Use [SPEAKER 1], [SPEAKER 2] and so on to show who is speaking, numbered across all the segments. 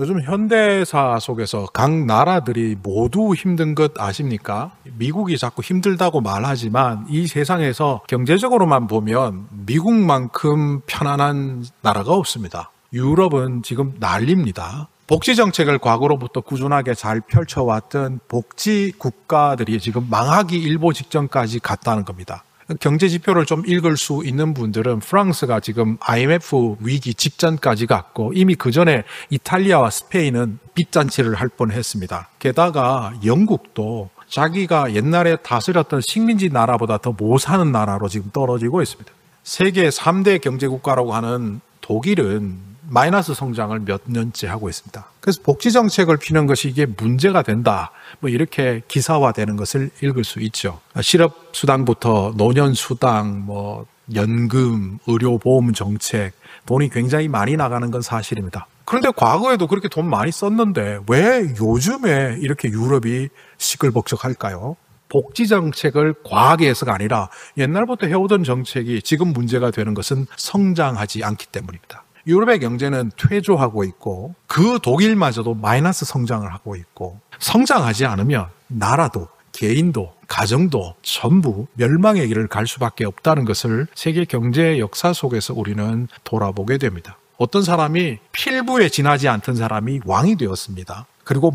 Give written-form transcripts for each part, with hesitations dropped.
[SPEAKER 1] 요즘 현대사 속에서 각 나라들이 모두 힘든 것 아십니까? 미국이 자꾸 힘들다고 말하지만 이 세상에서 경제적으로만 보면 미국만큼 편안한 나라가 없습니다. 유럽은 지금 난립니다. 복지 정책을 과거로부터 꾸준하게 잘 펼쳐왔던 복지 국가들이 지금 망하기 일보 직전까지 갔다는 겁니다. 경제 지표를 좀 읽을 수 있는 분들은 프랑스가 지금 IMF 위기 직전까지 갔고 이미 그 전에 이탈리아와 스페인은 빚잔치를 할 뻔했습니다. 게다가 영국도 자기가 옛날에 다스렸던 식민지 나라보다 더 못 사는 나라로 지금 떨어지고 있습니다. 세계 3대 경제국가라고 하는 독일은 마이너스 성장을 몇 년째 하고 있습니다. 그래서 복지 정책을 피는 것이 이게 문제가 된다. 이렇게 기사화되는 것을 읽을 수 있죠. 실업 수당부터 노년 수당, 연금, 의료보험 정책, 돈이 굉장히 많이 나가는 건 사실입니다. 그런데 과거에도 그렇게 돈 많이 썼는데 왜 요즘에 이렇게 유럽이 시끌벅적할까요? 복지 정책을 과하게 해서가 아니라 옛날부터 해오던 정책이 지금 문제가 되는 것은 성장하지 않기 때문입니다. 유럽의 경제는 퇴조하고 있고 그 독일마저도 마이너스 성장을 하고 있고 성장하지 않으면 나라도 개인도 가정도 전부 멸망의 길을 갈 수밖에 없다는 것을 세계 경제 역사 속에서 우리는 돌아보게 됩니다. 어떤 사람이 필부에 지나지 않던 사람이 왕이 되었습니다. 그리고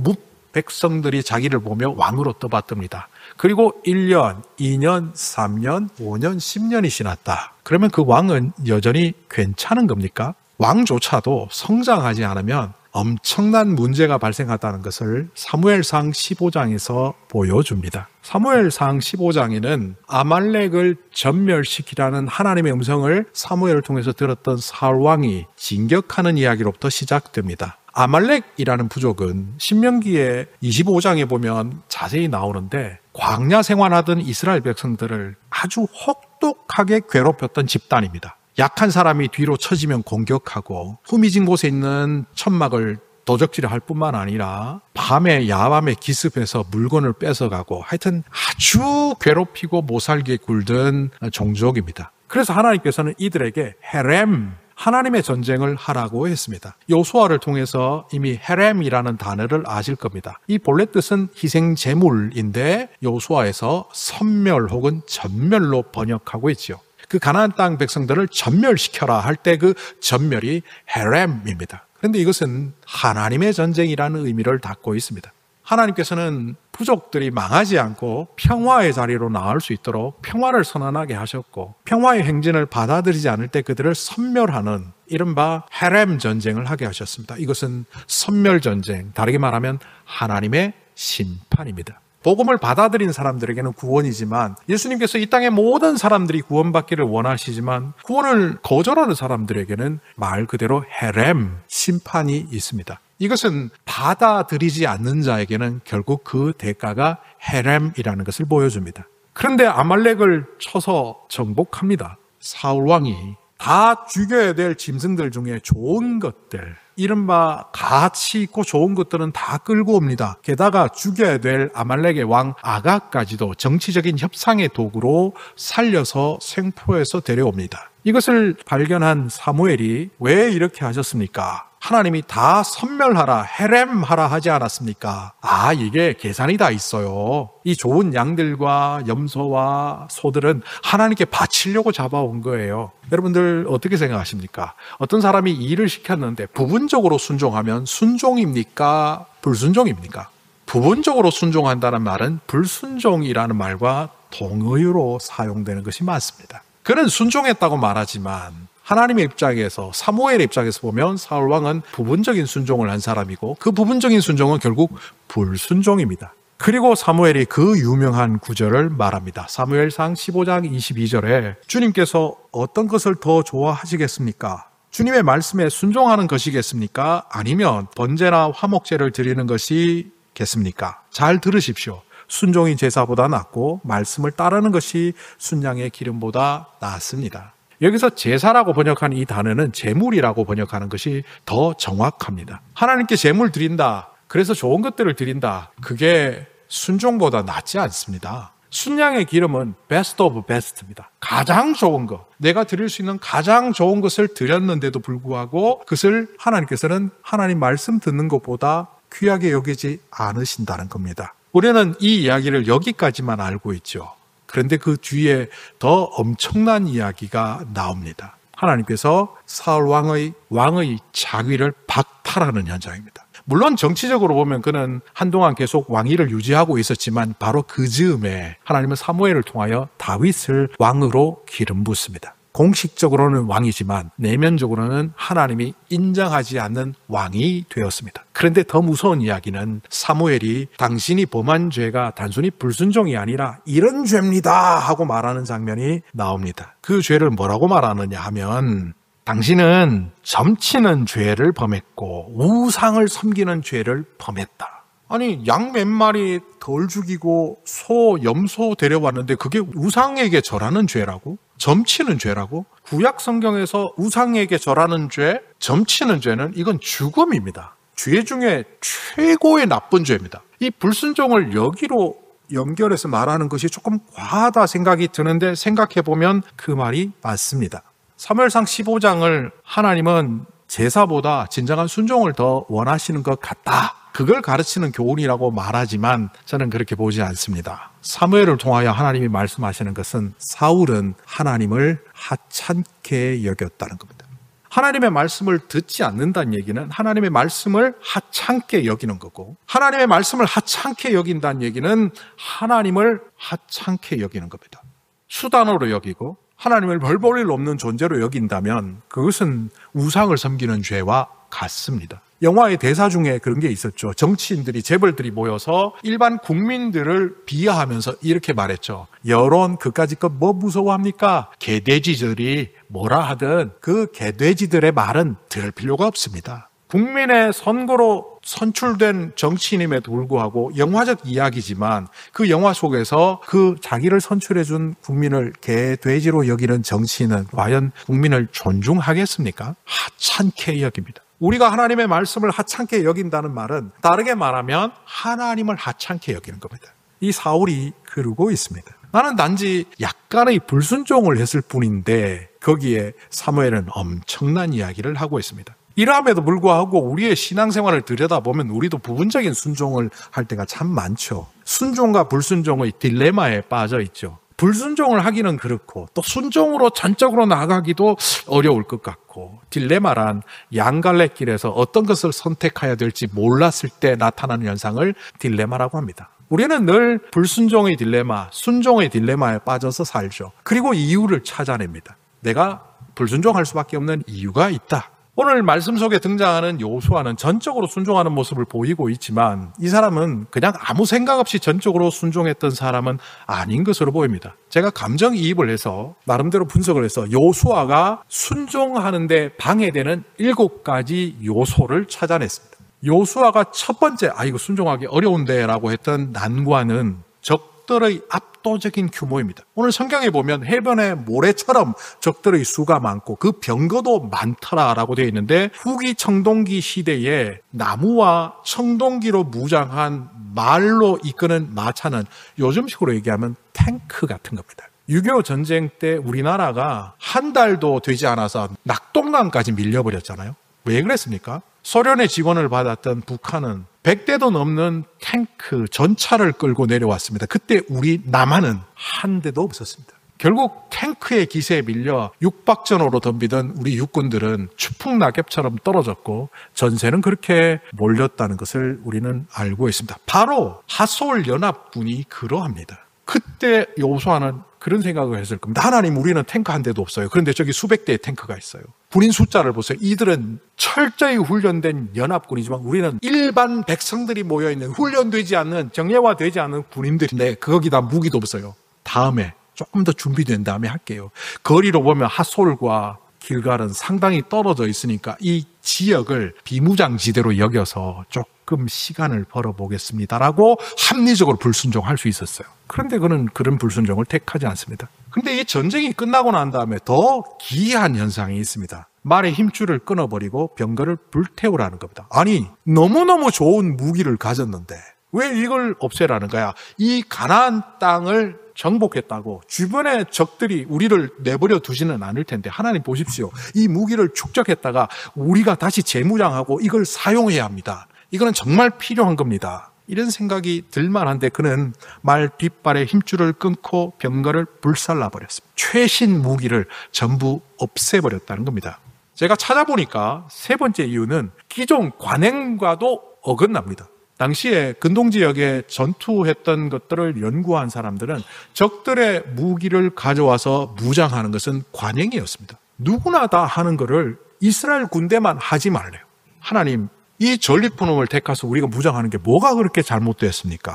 [SPEAKER 1] 백성들이 자기를 보며 왕으로 떠받듭니다. 그리고 1년, 2년, 3년, 5년, 10년이 지났다. 그러면 그 왕은 여전히 괜찮은 겁니까? 왕조차도 성장하지 않으면 엄청난 문제가 발생한다는 것을 사무엘상 15장에서 보여줍니다. 사무엘상 15장에는 아말렉을 전멸시키라는 하나님의 음성을 사무엘을 통해서 들었던 사울왕이 진격하는 이야기로부터 시작됩니다. 아말렉이라는 부족은 신명기의 25장에 보면 자세히 나오는데 광야 생활하던 이스라엘 백성들을 아주 혹독하게 괴롭혔던 집단입니다. 약한 사람이 뒤로 처지면 공격하고 후미진 곳에 있는 천막을 도적질을 할 뿐만 아니라 밤에 야밤에 기습해서 물건을 뺏어가고 하여튼 아주 괴롭히고 못살게 굴던 종족입니다. 그래서 하나님께서는 이들에게 헤렘, 하나님의 전쟁을 하라고 했습니다. 여호수아를 통해서 이미 헤렘이라는 단어를 아실 겁니다. 이 본래 뜻은 희생 제물인데 여호수아에서 선멸 혹은 전멸로 번역하고 있죠. 그 가나안 땅 백성들을 전멸시켜라 할 때 그 전멸이 헤렘입니다. 그런데 이것은 하나님의 전쟁이라는 의미를 담고 있습니다. 하나님께서는 부족들이 망하지 않고 평화의 자리로 나올 수 있도록 평화를 선언하게 하셨고 평화의 행진을 받아들이지 않을 때 그들을 섬멸하는 이른바 헤렘 전쟁을 하게 하셨습니다. 이것은 섬멸 전쟁, 다르게 말하면 하나님의 심판입니다. 복음을 받아들인 사람들에게는 구원이지만 예수님께서 이 땅의 모든 사람들이 구원받기를 원하시지만 구원을 거절하는 사람들에게는 말 그대로 헤렘, 심판이 있습니다. 이것은 받아들이지 않는 자에게는 결국 그 대가가 헤렘이라는 것을 보여줍니다. 그런데 아말렉을 쳐서 정복합니다. 사울왕이 다 죽여야 될 짐승들 중에 좋은 것들, 이른바 가치 있고 좋은 것들은 다 끌고 옵니다. 게다가 죽여야 될 아말렉의 왕 아각까지도 정치적인 협상의 도구로 살려서 생포해서 데려옵니다. 이것을 발견한 사무엘이 왜 이렇게 하셨습니까? 하나님이 다 섬멸하라, 헤렘하라 하지 않았습니까? 이게 계산이 다 있어요. 이 좋은 양들과 염소와 소들은 하나님께 바치려고 잡아온 거예요. 여러분들 어떻게 생각하십니까? 어떤 사람이 일을 시켰는데 부분적으로 순종하면 순종입니까? 불순종입니까? 부분적으로 순종한다는 말은 불순종이라는 말과 동의어로 사용되는 것이 맞습니다. 그는 순종했다고 말하지만 하나님의 입장에서, 사무엘의 입장에서 보면 사울왕은 부분적인 순종을 한 사람이고 그 부분적인 순종은 결국 불순종입니다. 그리고 사무엘이 그 유명한 구절을 말합니다. 사무엘상 15장 22절에 주님께서 어떤 것을 더 좋아하시겠습니까? 주님의 말씀에 순종하는 것이겠습니까? 아니면 번제나 화목제를 드리는 것이겠습니까? 잘 들으십시오. 순종이 제사보다 낫고 말씀을 따르는 것이 순양의 기름보다 낫습니다. 여기서 제사라고 번역한 이 단어는 제물이라고 번역하는 것이 더 정확합니다. 하나님께 제물 드린다, 그래서 좋은 것들을 드린다, 그게 순종보다 낫지 않습니다. 순양의 기름은 베스트 오브 베스트입니다. 가장 좋은 것, 내가 드릴 수 있는 가장 좋은 것을 드렸는데도 불구하고 그것을 하나님께서는 하나님 말씀 듣는 것보다 귀하게 여기지 않으신다는 겁니다. 우리는 이 이야기를 여기까지만 알고 있죠. 그런데 그 뒤에 더 엄청난 이야기가 나옵니다. 하나님께서 사울 왕의 자위를 박탈하는 현장입니다. 물론 정치적으로 보면 그는 한동안 계속 왕위를 유지하고 있었지만 바로 그 즈음에 하나님은 사무엘을 통하여 다윗을 왕으로 기름 붓습니다. 공식적으로는 왕이지만 내면적으로는 하나님이 인정하지 않는 왕이 되었습니다. 그런데 더 무서운 이야기는 사무엘이 당신이 범한 죄가 단순히 불순종이 아니라 이런 죄입니다 하고 말하는 장면이 나옵니다. 그 죄를 뭐라고 말하느냐 하면 당신은 점치는 죄를 범했고 우상을 섬기는 죄를 범했다. 아니 양 몇 마리 덜 죽이고 염소 데려왔는데 그게 우상에게 절하는 죄라고? 점치는 죄라고? 구약 성경에서 우상에게 절하는 죄, 점치는 죄는 이건 죽음입니다. 죄 중에 최고의 나쁜 죄입니다. 이 불순종을 여기로 연결해서 말하는 것이 조금 과하다 생각이 드는데 생각해보면 그 말이 맞습니다. 사무엘상 15장을 하나님은 제사보다 진정한 순종을 더 원하시는 것 같다. 그걸 가르치는 교훈이라고 말하지만 저는 그렇게 보지 않습니다. 사무엘을 통하여 하나님이 말씀하시는 것은 사울은 하나님을 하찮게 여겼다는 겁니다. 하나님의 말씀을 듣지 않는다는 얘기는 하나님의 말씀을 하찮게 여기는 거고, 하나님의 말씀을 하찮게 여긴다는 얘기는 하나님을 하찮게 여기는 겁니다. 수단으로 여기고 하나님을 별 볼 일 없는 존재로 여긴다면 그것은 우상을 섬기는 죄와 같습니다. 영화의 대사 중에 그런 게 있었죠. 정치인들이, 재벌들이 모여서 일반 국민들을 비하하면서 이렇게 말했죠. 여론 그까짓 것 뭐 무서워합니까? 개돼지들이 뭐라 하든 그 개돼지들의 말은 들을 필요가 없습니다. 국민의 선거로 선출된 정치인임에도 불구하고 영화적 이야기지만 그 영화 속에서 그 자기를 선출해준 국민을 개돼지로 여기는 정치인은 과연 국민을 존중하겠습니까? 하찮게 여깁니다. 우리가 하나님의 말씀을 하찮게 여긴다는 말은 다르게 말하면 하나님을 하찮게 여기는 겁니다. 이 사울이 그러고 있습니다. 나는 단지 약간의 불순종을 했을 뿐인데 거기에 사무엘은 엄청난 이야기를 하고 있습니다. 이러함에도 불구하고 우리의 신앙생활을 들여다보면 우리도 부분적인 순종을 할 때가 참 많죠. 순종과 불순종의 딜레마에 빠져 있죠. 불순종을 하기는 그렇고 또 순종으로 전적으로 나아가기도 어려울 것 같고, 딜레마란 양갈래길에서 어떤 것을 선택해야 될지 몰랐을 때 나타나는 현상을 딜레마라고 합니다. 우리는 늘 불순종의 딜레마, 순종의 딜레마에 빠져서 살죠. 그리고 이유를 찾아냅니다. 내가 불순종할 수밖에 없는 이유가 있다. 오늘 말씀 속에 등장하는 요수아는 전적으로 순종하는 모습을 보이고 있지만 이 사람은 그냥 아무 생각 없이 전적으로 순종했던 사람은 아닌 것으로 보입니다. 제가 감정이입을 해서 나름대로 분석을 해서 요수아가 순종하는데 방해되는 7가지 요소를 찾아냈습니다. 요수아가 첫 번째, 이거 순종하기 어려운데 라고 했던 난관은 적들의 압도적인 규모입니다. 오늘 성경에 보면 해변의 모래처럼 적들의 수가 많고 그 병거도 많더라라고 되어 있는데, 후기 청동기 시대에 나무와 청동기로 무장한 말로 이끄는 마차는 요즘식으로 얘기하면 탱크 같은 겁니다. 6.25 전쟁 때 우리나라가 한 달도 되지 않아서 낙동강까지 밀려버렸잖아요. 왜 그랬습니까? 소련의 지원을 받았던 북한은 100대도 넘는 탱크 전차를 끌고 내려왔습니다. 그때 우리 남한은 한 대도 없었습니다. 결국 탱크의 기세에 밀려 육박전으로 덤비던 우리 육군들은 추풍낙엽처럼 떨어졌고 전세는 그렇게 몰렸다는 것을 우리는 알고 있습니다. 바로 하솔 연합군이 그러합니다. 그때 요수아는 그런 생각을 했을 겁니다. 하나님, 우리는 탱크 한 대도 없어요. 그런데 저기 수백 대의 탱크가 있어요. 군인 숫자를 보세요. 이들은 철저히 훈련된 연합군이지만 우리는 일반 백성들이 모여있는 훈련되지 않는, 정예화되지 않은 군인들인데 거기다 무기도 없어요. 다음에 조금 더 준비된 다음에 할게요. 거리로 보면 하솔과 길갈은 상당히 떨어져 있으니까 이 지역을 비무장지대로 여겨서 조금 시간을 벌어보겠습니다라고 합리적으로 불순종할 수 있었어요. 그런데 그는 그런 불순종을 택하지 않습니다. 근데 이 전쟁이 끝나고 난 다음에 더 기이한 현상이 있습니다. 말의 힘줄을 끊어버리고 병거를 불태우라는 겁니다. 아니, 너무너무 좋은 무기를 가졌는데 왜 이걸 없애라는 거야? 이 가나안 땅을 정복했다고 주변의 적들이 우리를 내버려 두지는 않을 텐데, 하나님 보십시오. 이 무기를 축적했다가 우리가 다시 재무장하고 이걸 사용해야 합니다. 이거는 정말 필요한 겁니다. 이런 생각이 들만한데 그는 말 뒷발의 힘줄을 끊고 병거를 불살라버렸습니다. 최신 무기를 전부 없애버렸다는 겁니다. 제가 찾아보니까 세 번째 이유는 기존 관행과도 어긋납니다. 당시에 근동지역에 전투했던 것들을 연구한 사람들은 적들의 무기를 가져와서 무장하는 것은 관행이었습니다. 누구나 다 하는 것을 이스라엘 군대만 하지 말래요. 하나님, 이 전리품을 택해서 우리가 무장하는 게 뭐가 그렇게 잘못됐습니까?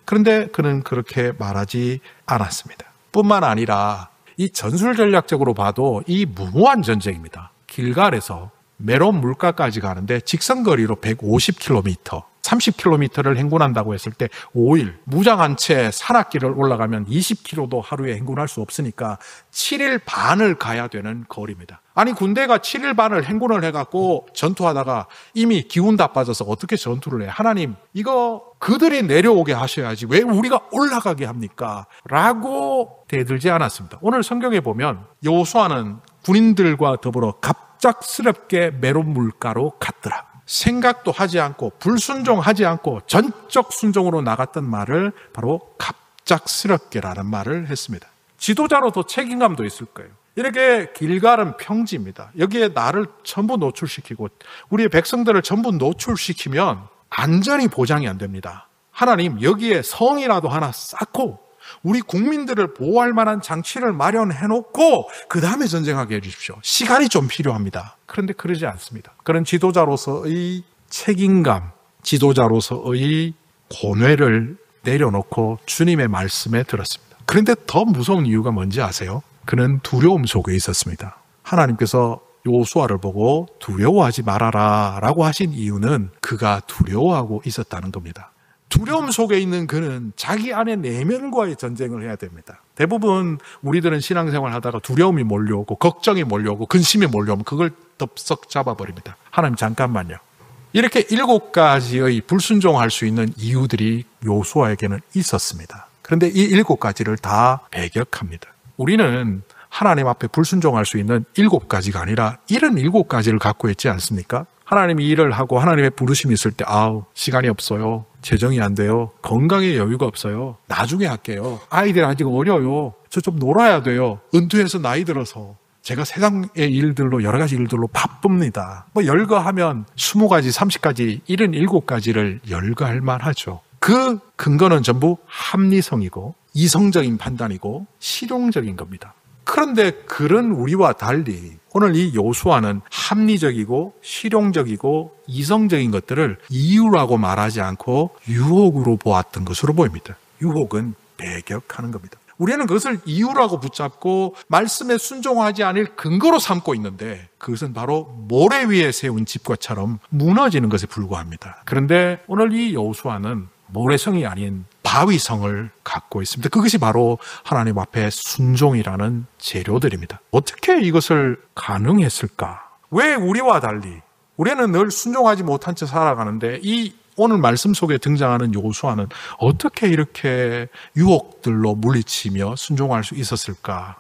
[SPEAKER 1] 그런데 그는 그렇게 말하지 않았습니다. 뿐만 아니라 이 전술 전략적으로 봐도 이 무모한 전쟁입니다. 길갈에서 메론 물가까지 가는데 직선거리로 150km, 30km를 행군한다고 했을 때 5일, 무장한 채 산악길을 올라가면 20km도 하루에 행군할 수 없으니까 7일 반을 가야 되는 거리입니다. 아니, 군대가 7일 반을 행군을 해갖고 전투하다가 이미 기운 다 빠져서 어떻게 전투를 해? 하나님, 이거 그들이 내려오게 하셔야지 왜 우리가 올라가게 합니까? 라고 대들지 않았습니다. 오늘 성경에 보면 여호수아는 군인들과 더불어 갑작스럽게 메론 물가로 갔더라. 생각도 하지 않고 불순종하지 않고 전적 순종으로 나갔던 말을 바로 갑작스럽게라는 말을 했습니다. 지도자로도 책임감도 있을 거예요. 이렇게 길갈은 평지입니다. 여기에 나를 전부 노출시키고 우리의 백성들을 전부 노출시키면 안전이 보장이 안 됩니다. 하나님, 여기에 성이라도 하나 쌓고 우리 국민들을 보호할 만한 장치를 마련해놓고 그 다음에 전쟁하게 해주십시오. 시간이 좀 필요합니다. 그런데 그러지 않습니다. 그런 지도자로서의 책임감, 지도자로서의 고뇌를 내려놓고 주님의 말씀에 들었습니다. 그런데 더 무서운 이유가 뭔지 아세요? 그는 두려움 속에 있었습니다. 하나님께서 여호수아를 보고 두려워하지 말아라 라고 하신 이유는 그가 두려워하고 있었다는 겁니다. 두려움 속에 있는 그는 자기 안에 내면과의 전쟁을 해야 됩니다. 대부분 우리들은 신앙생활 하다가 두려움이 몰려오고 걱정이 몰려오고 근심이 몰려오면 그걸 덥석 잡아버립니다. 하나님, 잠깐만요. 이렇게 7가지의 불순종할 수 있는 이유들이 여호수아에게는 있었습니다. 그런데 이 7가지를 다 배격합니다. 우리는 하나님 앞에 불순종할 수 있는 7가지가 아니라 77가지를 갖고 있지 않습니까? 하나님이 일을 하고 하나님의 부르심이 있을 때 시간이 없어요. 재정이 안 돼요. 건강에 여유가 없어요. 나중에 할게요. 아이들 아직 어려요. 저 좀 놀아야 돼요. 은퇴해서 나이 들어서 제가 세상의 일들로 여러 가지 일들로 바쁩니다. 열거하면 20가지, 30가지, 77가지를 열거할 만하죠. 그 근거는 전부 합리성이고 이성적인 판단이고 실용적인 겁니다. 그런데 그런 우리와 달리 오늘 이 여호수아는 합리적이고 실용적이고 이성적인 것들을 이유라고 말하지 않고 유혹으로 보았던 것으로 보입니다. 유혹은 배격하는 겁니다. 우리는 그것을 이유라고 붙잡고 말씀에 순종하지 않을 근거로 삼고 있는데 그것은 바로 모래 위에 세운 집과처럼 무너지는 것에 불과합니다. 그런데 오늘 이 여호수아는 모래성이 아닌 바위성을 갖고 있습니다. 그것이 바로 하나님 앞에 순종이라는 재료들입니다. 어떻게 이것을 가능했을까? 왜 우리와 달리 우리는 늘 순종하지 못한 채 살아가는데 이 오늘 말씀 속에 등장하는 여호수아는 어떻게 이렇게 유혹들로 물리치며 순종할 수 있었을까?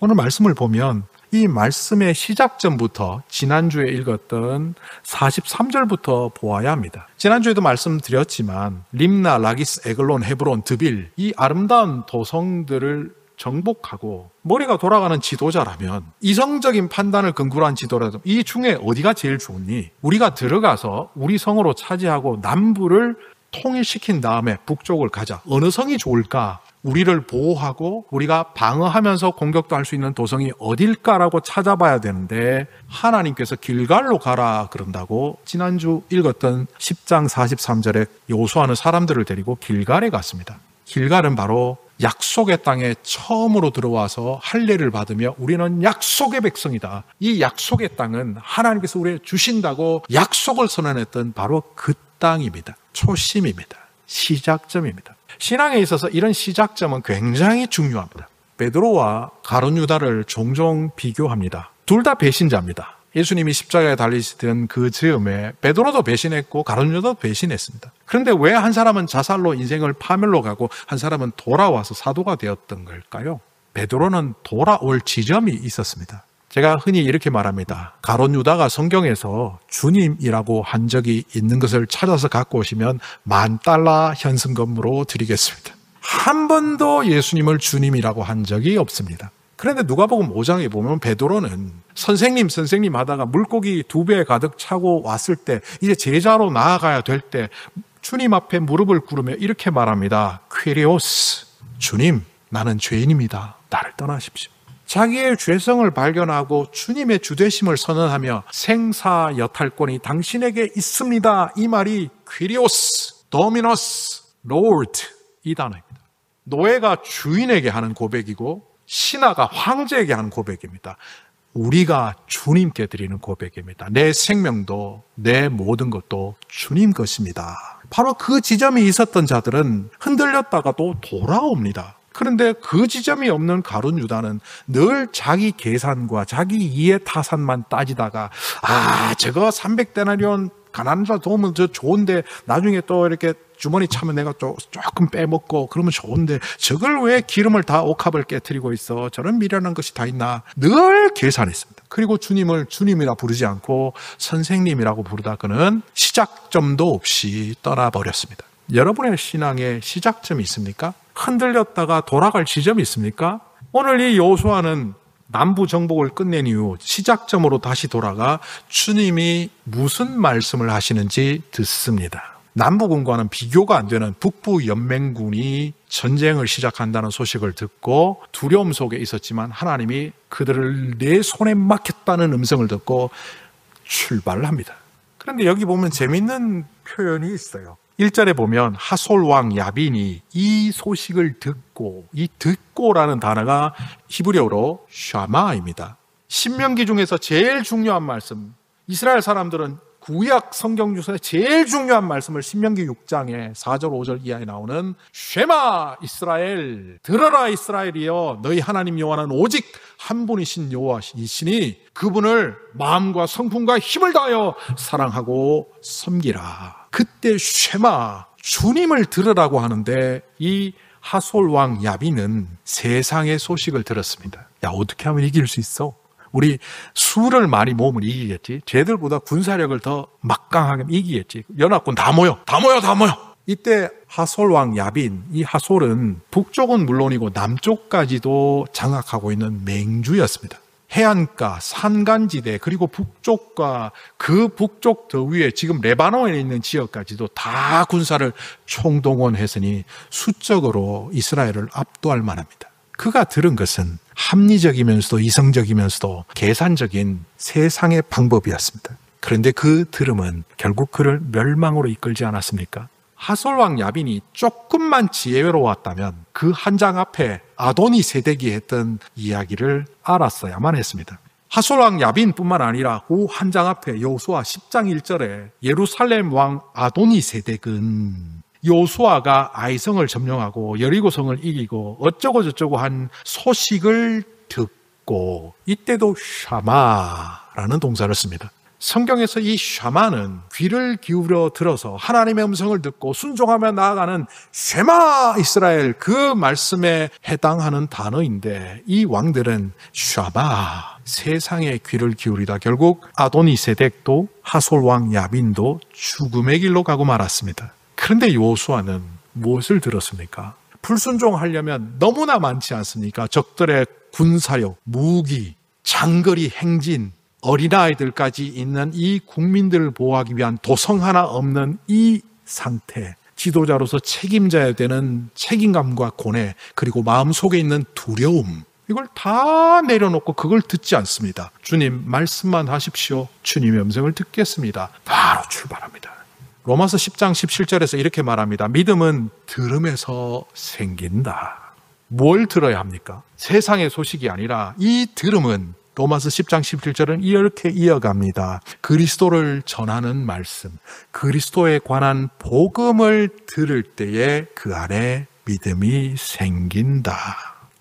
[SPEAKER 1] 오늘 말씀을 보면 이 말씀의 시작점부터 지난주에 읽었던 43절부터 보아야 합니다. 지난주에도 말씀드렸지만 림나, 라기스, 에글론, 헤브론, 드빌 이 아름다운 도성들을 정복하고 머리가 돌아가는 지도자라면 이성적인 판단을 근거로 한 지도라도 이 중에 어디가 제일 좋니? 우리가 들어가서 우리 성으로 차지하고 남부를 통일시킨 다음에 북쪽을 가자. 어느 성이 좋을까? 우리를 보호하고 우리가 방어하면서 공격도 할 수 있는 도성이 어딜까라고 찾아봐야 되는데 하나님께서 길갈로 가라 그런다고 지난주 읽었던 10장 43절에 여호수아는 사람들을 데리고 길갈에 갔습니다. 길갈은 바로 약속의 땅에 처음으로 들어와서 할례를 받으며 우리는 약속의 백성이다. 이 약속의 땅은 하나님께서 우리에게 주신다고 약속을 선언했던 바로 그 땅입니다. 초심입니다. 시작점입니다. 신앙에 있어서 이런 시작점은 굉장히 중요합니다. 베드로와 가룟 유다를 종종 비교합니다. 둘 다 배신자입니다. 예수님이 십자가에 달리시던 그 즈음에 베드로도 배신했고 가룟 유다도 배신했습니다. 그런데 왜 한 사람은 자살로 인생을 파멸로 가고 한 사람은 돌아와서 사도가 되었던 걸까요? 베드로는 돌아올 지점이 있었습니다. 제가 흔히 이렇게 말합니다. 가룟 유다가 성경에서 주님이라고 한 적이 있는 것을 찾아서 갖고 오시면 $10,000 현금으로 드리겠습니다. 한 번도 예수님을 주님이라고 한 적이 없습니다. 그런데 누가복음 5장에 보면 베드로는 선생님 하다가 물고기 2배 가득 차고 왔을 때 이제 제자로 나아가야 될 때 주님 앞에 무릎을 꿇으며 이렇게 말합니다. 퀴리오스, 주님, 나는 죄인입니다. 나를 떠나십시오. 자기의 죄성을 발견하고 주님의 주되심을 선언하며 생사 여탈권이 당신에게 있습니다. 이 말이 퀴리오스, 도미노스, 로드 이 단어입니다. 노예가 주인에게 하는 고백이고 신하가 황제에게 하는 고백입니다. 우리가 주님께 드리는 고백입니다. 내 생명도 내 모든 것도 주님 것입니다. 바로 그 지점이 있었던 자들은 흔들렸다가도 돌아옵니다. 그런데 그 지점이 없는 가룟 유다는 늘 자기 계산과 자기 이해 타산만 따지다가 저거 300데나리온 가난한 자 도우면 저 좋은데 나중에 또 이렇게 주머니 차면 내가 조금 빼먹고 그러면 좋은데 저걸 왜 기름을 다 옥합을 깨트리고 있어? 저런 미련한 것이 다 있나? 늘 계산했습니다. 그리고 주님을 주님이라 부르지 않고 선생님이라고 부르다 그는 시작점도 없이 떠나버렸습니다. 여러분의 신앙에 시작점이 있습니까? 흔들렸다가 돌아갈 지점이 있습니까? 오늘 이 여호수아는 남부 정복을 끝낸 이후 시작점으로 다시 돌아가 주님이 무슨 말씀을 하시는지 듣습니다. 남부군과는 비교가 안 되는 북부 연맹군이 전쟁을 시작한다는 소식을 듣고 두려움 속에 있었지만 하나님이 그들을 내 손에 맡겼다는 음성을 듣고 출발을 합니다. 그런데 여기 보면 재밌는 표현이 있어요. 1절에 보면 하솔 왕 야빈이 이 소식을 듣고, 이 듣고라는 단어가 히브리어로 샤마입니다. 신명기 중에서 제일 중요한 말씀, 이스라엘 사람들은 구약 성경 중에서 제일 중요한 말씀을 신명기 6장에 4절 5절 이하에 나오는 쉐마 이스라엘, 들어라 이스라엘이여, 너희 하나님 여호와는 오직 한 분이신 여호와이시니 그분을 마음과 성품과 힘을 다하여 사랑하고 섬기라. 그때 쉐마, 주님을 들으라고 하는데 이 하솔 왕 야빈은 세상의 소식을 들었습니다. 야, 어떻게 하면 이길 수 있어? 우리 수를 많이 모으면 이기겠지. 쟤들보다 군사력을 더 막강하게 이기겠지. 연합군 다 모여. 이때 하솔 왕 야빈, 이 하솔은 북쪽은 물론이고 남쪽까지도 장악하고 있는 맹주였습니다. 해안가, 산간지대, 그리고 북쪽과 그 북쪽 더 위에 지금 레바논에 있는 지역까지도 다 군사를 총동원했으니 수적으로 이스라엘을 압도할 만합니다. 그가 들은 것은 합리적이면서도 이성적이면서도 계산적인 세상의 방법이었습니다. 그런데 그 들음은 결국 그를 멸망으로 이끌지 않았습니까? 하솔 왕 야빈이 조금만 지혜로웠다면 그 한 장 앞에 아도니 세덱이 했던 이야기를 알았어야만 했습니다. 하솔 왕 야빈뿐만 아니라 그 한 장 앞에 여호수아 10장 1절에 예루살렘 왕 아도니 세덱은 여호수아가 아이성을 점령하고 여리고성을 이기고 어쩌고 저쩌고 한 소식을 듣고, 이때도 샤마라는 동사를 씁니다. 성경에서 이 샤마는 귀를 기울여 들어서 하나님의 음성을 듣고 순종하며 나아가는 쉐마 이스라엘, 그 말씀에 해당하는 단어인데 이 왕들은 샤마, 세상에 귀를 기울이다 결국 아도니 세덱도 하솔 왕 야빈도 죽음의 길로 가고 말았습니다. 그런데 여호수아는 무엇을 들었습니까? 불순종하려면 너무나 많지 않습니까? 적들의 군사력, 무기, 장거리 행진, 어린아이들까지 있는 이 국민들을 보호하기 위한 도성 하나 없는 이 상태, 지도자로서 책임져야 되는 책임감과 고뇌, 그리고 마음속에 있는 두려움, 이걸 다 내려놓고 그걸 듣지 않습니다. 주님 말씀만 하십시오. 주님의 음성을 듣겠습니다. 바로 출발합니다. 로마서 10장 17절에서 이렇게 말합니다. 믿음은 들음에서 생긴다. 뭘 들어야 합니까? 세상의 소식이 아니라 이 들음은, 로마서 10장 17절은 이렇게 이어갑니다. 그리스도를 전하는 말씀, 그리스도에 관한 복음을 들을 때에 그 안에 믿음이 생긴다.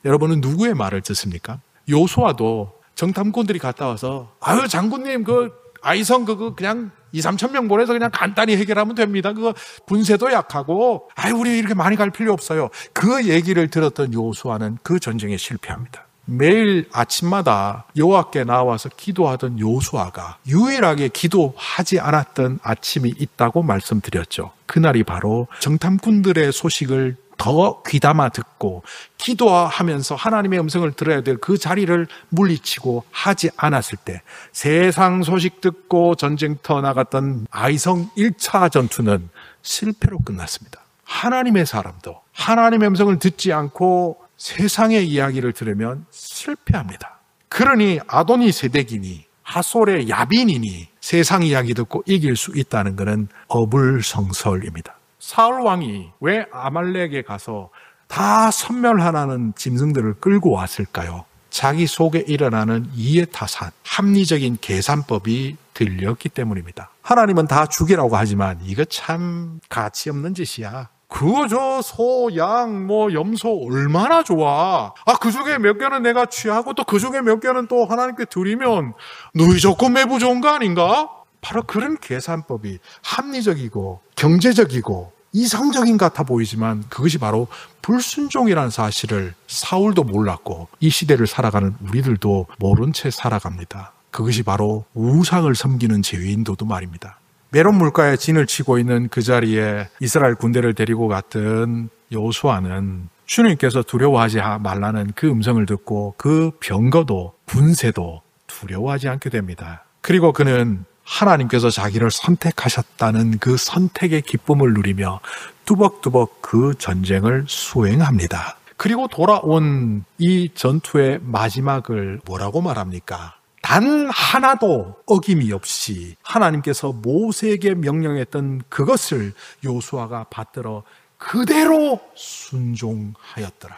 [SPEAKER 1] 여러분은 누구의 말을 듣습니까? 여호수아도 정탐꾼들이 갔다 와서 아유 장군님 그 아이성 그거 그냥 2-3천 명 보내서 그냥 간단히 해결하면 됩니다. 그거 군세도 약하고 아유 우리 이렇게 많이 갈 필요 없어요. 그 얘기를 들었던 여호수아는 그 전쟁에 실패합니다. 매일 아침마다 여호와께 나와서 기도하던 여호수아가 유일하게 기도하지 않았던 아침이 있다고 말씀드렸죠. 그날이 바로 정탐꾼들의 소식을 더 귀담아 듣고 기도하면서 하나님의 음성을 들어야 될 그 자리를 물리치고 하지 않았을 때 세상 소식 듣고 전쟁터 나갔던 아이성 1차 전투는 실패로 끝났습니다. 하나님의 사람도 하나님의 음성을 듣지 않고 세상의 이야기를 들으면 실패합니다. 그러니 아도니 세덱이니 하솔의 야빈이니 세상 이야기 듣고 이길 수 있다는 것은 어불성설입니다. 사울 왕이 왜 아말렉에 가서 다 섬멸하라는 짐승들을 끌고 왔을까요? 자기 속에 일어나는 이해타산, 합리적인 계산법이 들렸기 때문입니다. 하나님은 다 죽이라고 하지만 이거 참 가치 없는 짓이야. 그거 저 소, 양, 염소 얼마나 좋아. 그 중에 몇 개는 내가 취하고 또 그 중에 몇 개는 또 하나님께 드리면 너희 조건 매부 좋은 거 아닌가? 바로 그런 계산법이 합리적이고 경제적이고 이상적인 것 같아 보이지만 그것이 바로 불순종이라는 사실을 사울도 몰랐고 이 시대를 살아가는 우리들도 모른 채 살아갑니다. 그것이 바로 우상을 섬기는 죄인도도 말입니다. 메론 물가에 진을 치고 있는 그 자리에 이스라엘 군대를 데리고 갔던 여호수아는 주님께서 두려워하지 말라는 그 음성을 듣고 그 병거도 군세도 두려워하지 않게 됩니다. 그리고 그는 하나님께서 자기를 선택하셨다는 그 선택의 기쁨을 누리며 뚜벅뚜벅 그 전쟁을 수행합니다. 그리고 돌아온 이 전투의 마지막을 뭐라고 말합니까? 단 하나도 어김이 없이 하나님께서 모세에게 명령했던 그것을 여호수아가 받들어 그대로 순종하였더라.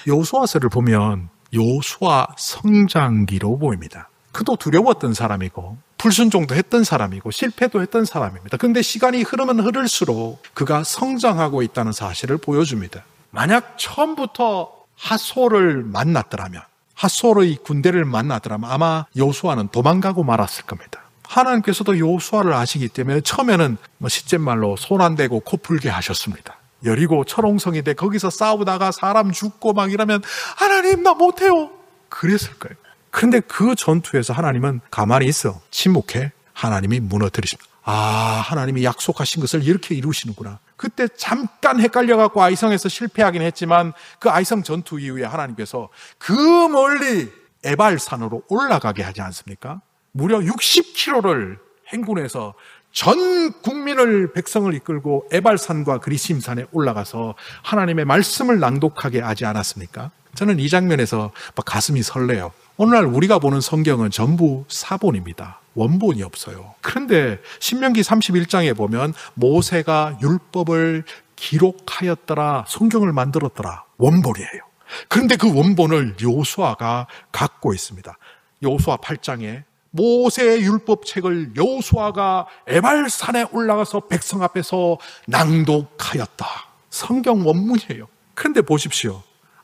[SPEAKER 1] 여호수아서를 보면 여호수아 성장기로 보입니다. 그도 두려웠던 사람이고 불순종도 했던 사람이고 실패도 했던 사람입니다. 그런데 시간이 흐르면 흐를수록 그가 성장하고 있다는 사실을 보여줍니다. 만약 처음부터 핫솔을 만났더라면, 핫솔의 군대를 만나더라면 아마 여호수아는 도망가고 말았을 겁니다. 하나님께서도 여호수아를 아시기 때문에 처음에는 시쳇말로 손 안 대고 코 풀게 하셨습니다. 여리고 철옹성인데 거기서 싸우다가 사람 죽고 막 이러면 하나님 나 못해요 그랬을 거예요. 그런데 그 전투에서 하나님은 가만히 있어 침묵해. 하나님이 무너뜨리십니다. 하나님이 약속하신 것을 이렇게 이루시는구나. 그때 잠깐 헷갈려갖고 아이성에서 실패하긴 했지만 그 아이성 전투 이후에 하나님께서 그 멀리 에발산으로 올라가게 하지 않습니까? 무려 60km를 행군해서 전 국민을 백성을 이끌고 에발산과 그리심산에 올라가서 하나님의 말씀을 낭독하게 하지 않았습니까? 저는 이 장면에서 가슴이 설레요. 오늘날 우리가 보는 성경은 전부 사본입니다. 원본이 없어요. 그런데 신명기 31장에 보면 모세가 율법을 기록하였더라, 성경을 만들었더라, 원본이에요. 그런데 그 원본을 여호수아가 갖고 있습니다. 여호수아 8장에 모세의 율법책을 여호수아가 에발산에 올라가서 백성 앞에서 낭독하였다. 성경 원문이에요. 그런데 보십시오.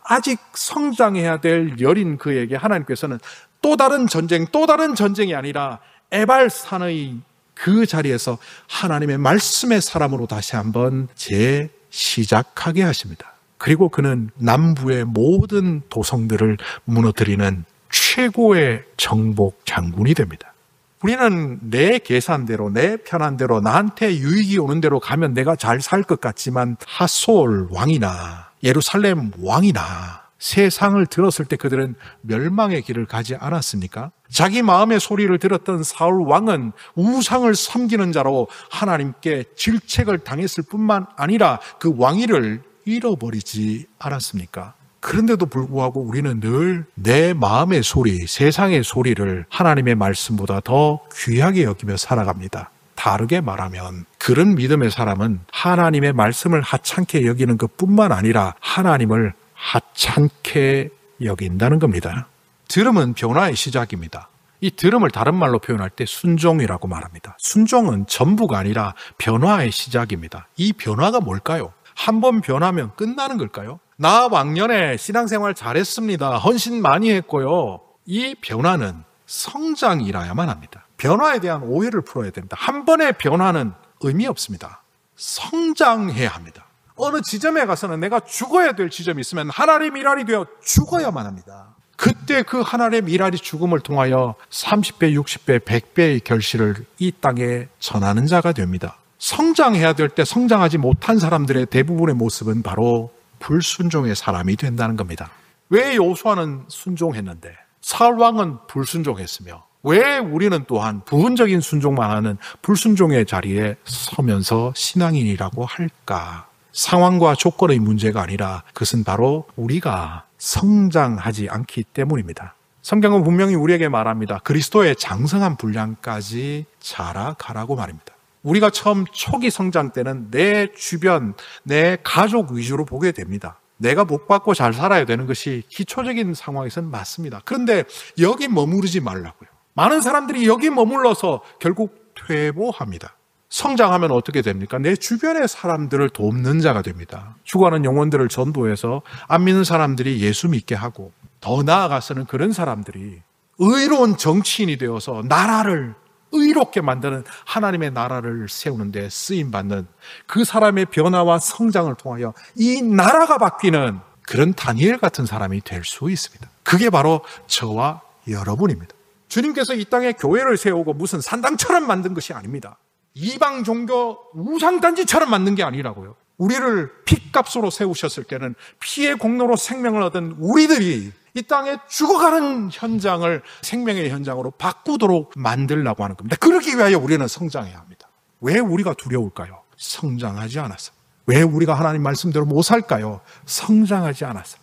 [SPEAKER 1] 아직 성장해야 될 여린 그에게 하나님께서는 또 다른 전쟁이 아니라 에발산의 그 자리에서 하나님의 말씀의 사람으로 다시 한번 재시작하게 하십니다. 그리고 그는 남부의 모든 도성들을 무너뜨리는 최고의 정복 장군이 됩니다. 우리는 내 계산대로, 내 편한대로, 나한테 유익이 오는 대로 가면 내가 잘 살 것 같지만 핫솔 왕이나 예루살렘 왕이나 세상을 들었을 때 그들은 멸망의 길을 가지 않았습니까? 자기 마음의 소리를 들었던 사울 왕은 우상을 섬기는 자로 하나님께 질책을 당했을 뿐만 아니라 그 왕위를 잃어버리지 않았습니까? 그런데도 불구하고 우리는 늘 내 마음의 소리, 세상의 소리를 하나님의 말씀보다 더 귀하게 여기며 살아갑니다. 다르게 말하면 그런 믿음의 사람은 하나님의 말씀을 하찮게 여기는 것뿐만 아니라 하나님을 하찮게 여긴다는 겁니다. 들음은 변화의 시작입니다. 이 들음을 다른 말로 표현할 때 순종이라고 말합니다. 순종은 전부가 아니라 변화의 시작입니다. 이 변화가 뭘까요? 한번 변하면 끝나는 걸까요? 나 왕년에 신앙생활 잘했습니다. 헌신 많이 했고요. 이 변화는 성장이라야만 합니다. 변화에 대한 오해를 풀어야 됩니다. 한 번의 변화는 의미 없습니다. 성장해야 합니다. 어느 지점에 가서는 내가 죽어야 될 지점이 있으면 하나님 일할이 되어 죽어야만 합니다. 그때 그 하나님 일할이 죽음을 통하여 30배, 60배, 100배의 결실을 이 땅에 전하는 자가 됩니다. 성장해야 될 때 성장하지 못한 사람들의 대부분의 모습은 바로 불순종의 사람이 된다는 겁니다. 왜 여호수아는 순종했는데 사울 왕은 불순종했으며 왜 우리는 또한 부분적인 순종만 하는 불순종의 자리에 서면서 신앙인이라고 할까? 상황과 조건의 문제가 아니라 그것은 바로 우리가 성장하지 않기 때문입니다. 성경은 분명히 우리에게 말합니다. 그리스도의 장성한 분량까지 자라가라고 말입니다. 우리가 처음 초기 성장 때는 내 주변, 내 가족 위주로 보게 됩니다. 내가 복받고 잘 살아야 되는 것이 기초적인 상황에서는 맞습니다. 그런데 여기 머무르지 말라고요. 많은 사람들이 여기 머물러서 결국 퇴보합니다. 성장하면 어떻게 됩니까? 내 주변의 사람들을 돕는 자가 됩니다. 죽어가는 영혼들을 전도해서 안 믿는 사람들이 예수 믿게 하고 더 나아가서는 그런 사람들이 의로운 정치인이 되어서 나라를 의롭게 만드는 하나님의 나라를 세우는 데 쓰임받는 그 사람의 변화와 성장을 통하여 이 나라가 바뀌는 그런 다니엘 같은 사람이 될 수 있습니다. 그게 바로 저와 여러분입니다. 주님께서 이 땅에 교회를 세우고 무슨 산당처럼 만든 것이 아닙니다. 이방 종교 우상단지처럼 만든 게 아니라고요. 우리를 핏값으로 세우셨을 때는 피의 공로로 생명을 얻은 우리들이 이 땅에 죽어가는 현장을 생명의 현장으로 바꾸도록 만들려고 하는 겁니다. 그러기 위하여 우리는 성장해야 합니다. 왜 우리가 두려울까요? 성장하지 않아서. 왜 우리가 하나님 말씀대로 못 살까요? 성장하지 않아서.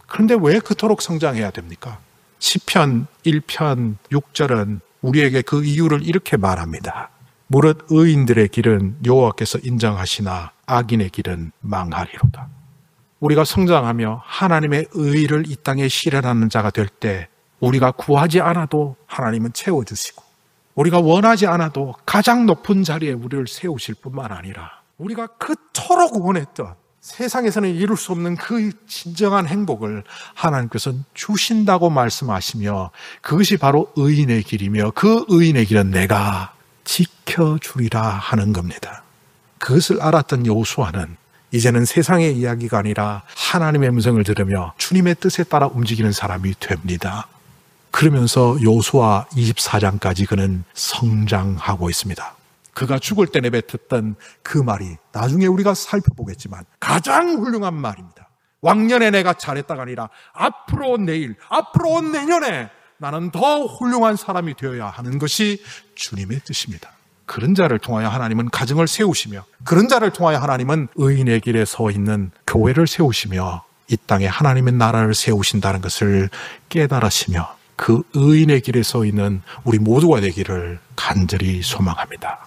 [SPEAKER 1] 그런데 왜 그토록 성장해야 됩니까? 시편 1편 6절은 우리에게 그 이유를 이렇게 말합니다. 무릇 의인들의 길은 여호와께서 인정하시나 악인의 길은 망하리로다. 우리가 성장하며 하나님의 의를 이 땅에 실현하는 자가 될 때 우리가 구하지 않아도 하나님은 채워주시고 우리가 원하지 않아도 가장 높은 자리에 우리를 세우실 뿐만 아니라 우리가 그토록 원했던 세상에서는 이룰 수 없는 그 진정한 행복을 하나님께서는 주신다고 말씀하시며 그것이 바로 의인의 길이며 그 의인의 길은 내가 지켜주리라 하는 겁니다. 그것을 알았던 여호수아는 이제는 세상의 이야기가 아니라 하나님의 음성을 들으며 주님의 뜻에 따라 움직이는 사람이 됩니다. 그러면서 여호수아 24장까지 그는 성장하고 있습니다. 그가 죽을 때 내뱉었던 그 말이 나중에 우리가 살펴보겠지만 가장 훌륭한 말입니다. 왕년에 내가 잘했다가 아니라 앞으로 내일, 앞으로 내년에 나는 더 훌륭한 사람이 되어야 하는 것이 주님의 뜻입니다. 그런 자를 통하여 하나님은 가정을 세우시며 그런 자를 통하여 하나님은 의인의 길에 서 있는 교회를 세우시며 이 땅에 하나님의 나라를 세우신다는 것을 깨달으시며 그 의인의 길에 서 있는 우리 모두가 되기를 간절히 소망합니다.